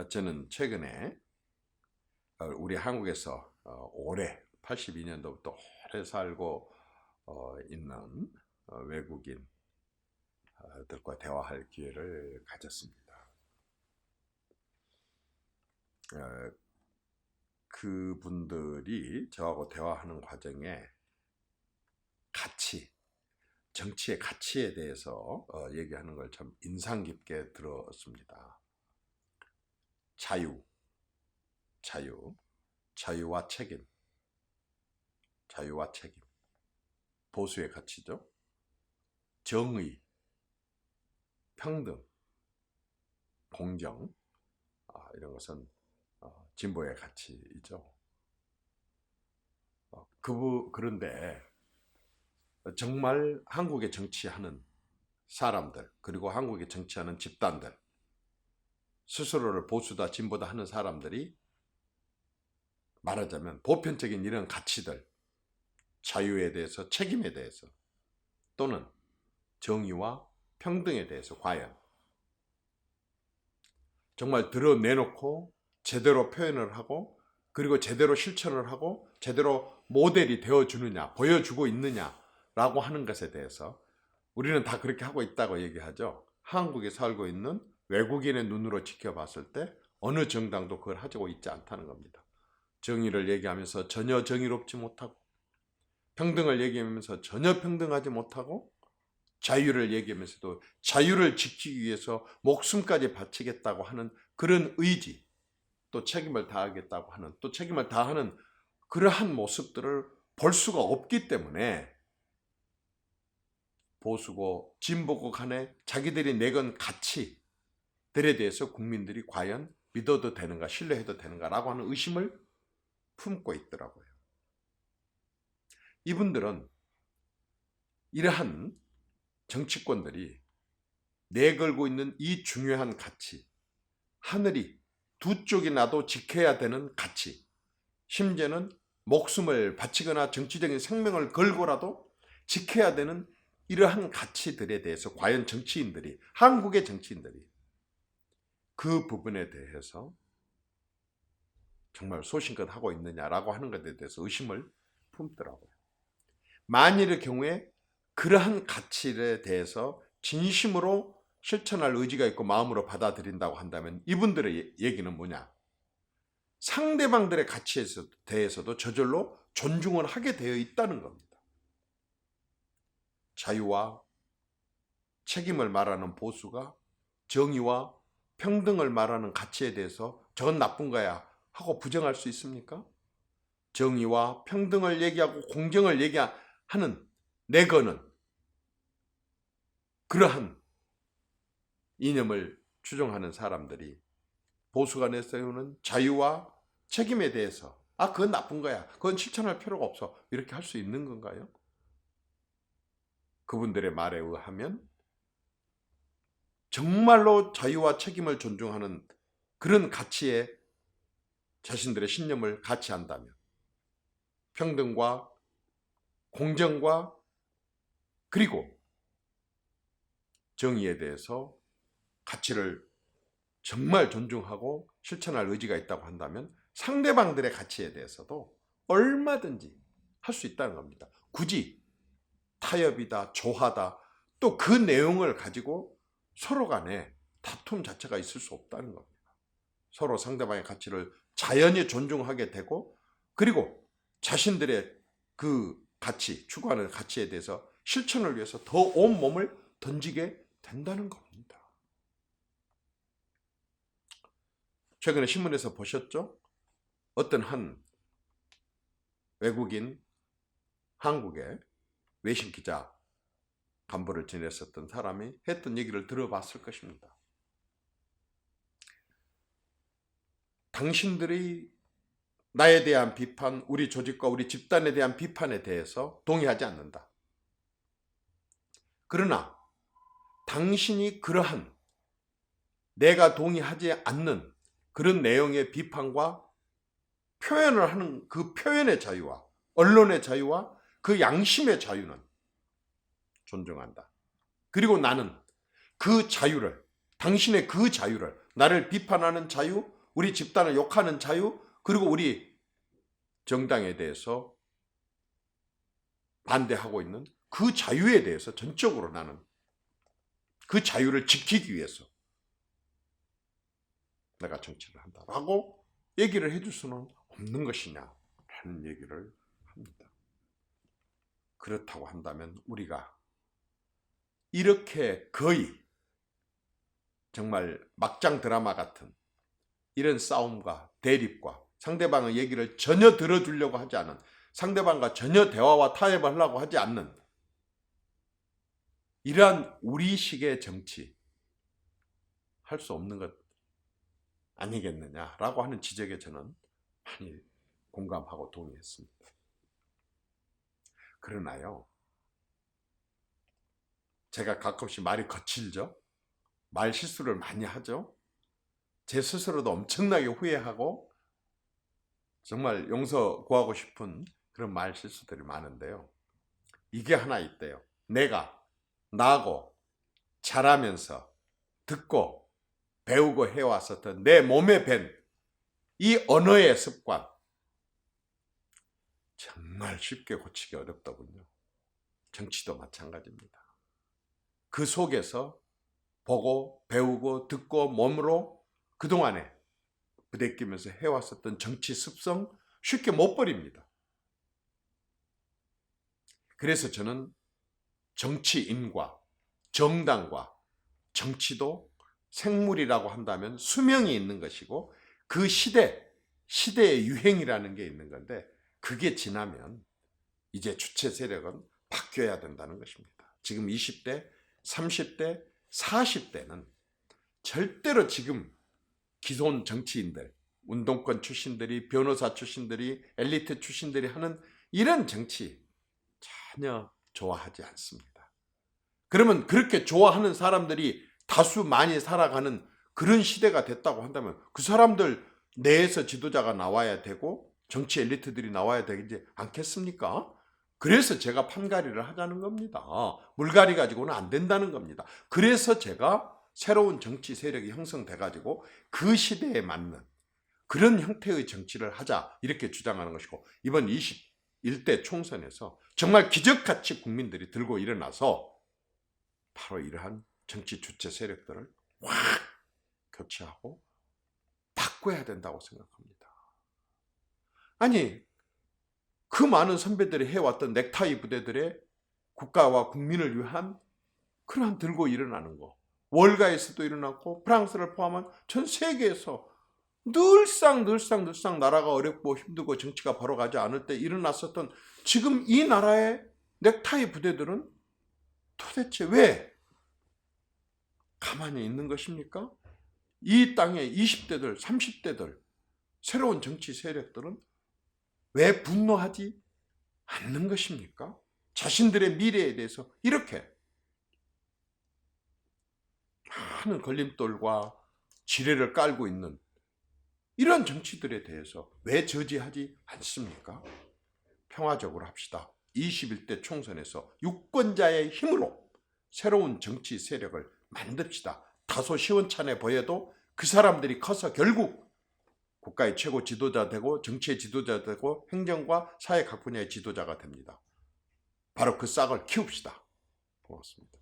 저는 최근에 우리 한국에서 오래 82년도부터 오래 살고 있는 외국인들과 대화할 기회를 가졌습니다. 그분들이 저하고 대화하는 과정에 정치의 가치에 대해서 얘기하는 걸 참 인상 깊게 들었습니다. 자유와 책임, 보수의 가치죠. 정의, 평등, 공정, 이런 것은 진보의 가치이죠. 그런데 정말 한국에 정치하는 사람들, 그리고 한국에 정치하는 집단들, 스스로를 보수다 진보다 하는 사람들이 말하자면 보편적인 이런 가치들, 자유에 대해서, 책임에 대해서, 또는 정의와 평등에 대해서 과연 정말 드러내놓고 제대로 표현을 하고, 그리고 제대로 실천을 하고 제대로 모델이 되어주느냐, 보여주고 있느냐라고 하는 것에 대해서 우리는 다 그렇게 하고 있다고 얘기하죠. 한국에 살고 있는 외국인의 눈으로 지켜봤을 때 어느 정당도 그걸 하고 있지 않다는 겁니다. 정의를 얘기하면서 전혀 정의롭지 못하고, 평등을 얘기하면서 전혀 평등하지 못하고, 자유를 얘기하면서도 자유를 지키기 위해서 목숨까지 바치겠다고 하는 그런 의지, 또 책임을 다하겠다고 하는, 또 책임을 다하는 그러한 모습들을 볼 수가 없기 때문에 보수고 진보고 간에 자기들이 내건 가치들에 대해서 국민들이 과연 믿어도 되는가, 신뢰해도 되는가라고 하는 의심을 품고 있더라고요. 이분들은 이러한 정치권들이 내걸고 있는 이 중요한 가치, 하늘이 두 쪽이 나도 지켜야 되는 가치, 심지어는 목숨을 바치거나 정치적인 생명을 걸고라도 지켜야 되는 이러한 가치들에 대해서 과연 정치인들이, 한국의 정치인들이 그 부분에 대해서 정말 소신껏 하고 있느냐라고 하는 것에 대해서 의심을 품더라고요. 만일의 경우에 그러한 가치에 대해서 진심으로 실천할 의지가 있고 마음으로 받아들인다고 한다면 이분들의 얘기는 뭐냐? 상대방들의 가치에 대해서도 저절로 존중을 하게 되어 있다는 겁니다. 자유와 책임을 말하는 보수가 정의와 평등을 말하는 가치에 대해서 저건 나쁜 거야 하고 부정할 수 있습니까? 정의와 평등을 얘기하고 공정을 얘기하는 내거는 그러한 이념을 추종하는 사람들이 보수가 내세우는 자유와 책임에 대해서 그건 나쁜 거야, 그건 실천할 필요가 없어, 이렇게 할 수 있는 건가요? 그분들의 말에 의하면 정말로 자유와 책임을 존중하는 그런 가치에 자신들의 신념을 가치한다면 평등과 공정과 그리고 정의에 대해서 가치를 정말 존중하고 실천할 의지가 있다고 한다면 상대방들의 가치에 대해서도 얼마든지 할 수 있다는 겁니다. 굳이 타협이다, 조화다, 또 그 내용을 가지고 서로 간에 다툼 자체가 있을 수 없다는 겁니다. 서로 상대방의 가치를 자연히 존중하게 되고, 그리고 자신들의 그 가치, 추구하는 가치에 대해서 실천을 위해서 더 온 몸을 던지게 된다는 겁니다. 최근에 신문에서 보셨죠? 어떤 한 외국인 한국의 외신 기자 간부를 지냈었던 사람이 했던 얘기를 들어봤을 것입니다. 당신들이 나에 대한 비판, 우리 조직과 우리 집단에 대한 비판에 대해서 동의하지 않는다. 그러나 당신이 그러한 내가 동의하지 않는 그런 내용의 비판과 표현을 하는 그 표현의 자유와 언론의 자유와 그 양심의 자유는 존중한다. 그리고 나는 그 자유를, 당신의 그 자유를 나를 비판하는 자유, 우리 집단을 욕하는 자유, 그리고 우리 정당에 대해서 반대하고 있는 그 자유에 대해서 전적으로 나는 그 자유를 지키기 위해서 내가 정치를 한다라고 얘기를 해줄 수는 없는 것이냐라는 얘기를 합니다. 그렇다고 한다면 우리가 이렇게 거의 정말 막장 드라마 같은 이런 싸움과 대립과 상대방의 얘기를 전혀 들어주려고 하지 않은, 상대방과 전혀 대화와 타협을 하려고 하지 않는 이러한 우리식의 정치 할 수 없는 것 아니겠느냐라고 하는 지적에 저는 많이 공감하고 동의했습니다. 그러나요, 제가 가끔씩 말이 거칠죠. 말 실수를 많이 하죠. 제 스스로도 엄청나게 후회하고 정말 용서 구하고 싶은 그런 말 실수들이 많은데요. 이게 하나 있대요. 내가 나고 자라면서 듣고 배우고 해왔었던 내 몸에 밴 이 언어의 습관, 정말 쉽게 고치기 어렵더군요. 정치도 마찬가지입니다. 그 속에서 보고 배우고 듣고 몸으로 그동안에 부대끼면서 해왔었던 정치 습성 쉽게 못 버립니다. 그래서 저는 정치인과 정당과 정치도 생물이라고 한다면 수명이 있는 것이고 그 시대의 유행이라는 게 있는 건데 그게 지나면 이제 주체 세력은 바뀌어야 된다는 것입니다. 지금 20대, 30대, 40대는 절대로 지금 기존 정치인들, 운동권 출신들이, 변호사 출신들이, 엘리트 출신들이 하는 이런 정치 전혀 좋아하지 않습니다. 그러면 그렇게 좋아하는 사람들이 다수 많이 살아가는 그런 시대가 됐다고 한다면 그 사람들 내에서 지도자가 나와야 되고 정치 엘리트들이 나와야 되지 않겠습니까? 그래서 제가 판가리를 하자는 겁니다. 물갈이 가지고는 안 된다는 겁니다. 그래서 제가 새로운 정치 세력이 형성돼 가지고 그 시대에 맞는 그런 형태의 정치를 하자 이렇게 주장하는 것이고, 이번 21대 총선에서 정말 기적같이 국민들이 들고 일어나서 바로 이러한 정치 주체 세력들을 확 교체하고 바꿔야 된다고 생각합니다. 아니, 그 많은 선배들이 해왔던 넥타이 부대들의 국가와 국민을 위한 그러한 들고 일어나는 거, 월가에서도 일어났고 프랑스를 포함한 전 세계에서 늘상 나라가 어렵고 힘들고 정치가 바로 가지 않을 때 일어났었던 지금 이 나라의 넥타이 부대들은 도대체 왜 가만히 있는 것입니까? 이 땅의 20대들, 30대들, 새로운 정치 세력들은 왜 분노하지 않는 것입니까? 자신들의 미래에 대해서 이렇게 많은 걸림돌과 지뢰를 깔고 있는 이런 정치들에 대해서 왜 저지하지 않습니까? 평화적으로 합시다. 21대 총선에서 유권자의 힘으로 새로운 정치 세력을 만듭시다. 다소 시원찮아 보여도 그 사람들이 커서 결국 국가의 최고 지도자 되고 정치의 지도자 되고 행정과 사회 각 분야의 지도자가 됩니다. 바로 그 싹을 키웁시다. 고맙습니다.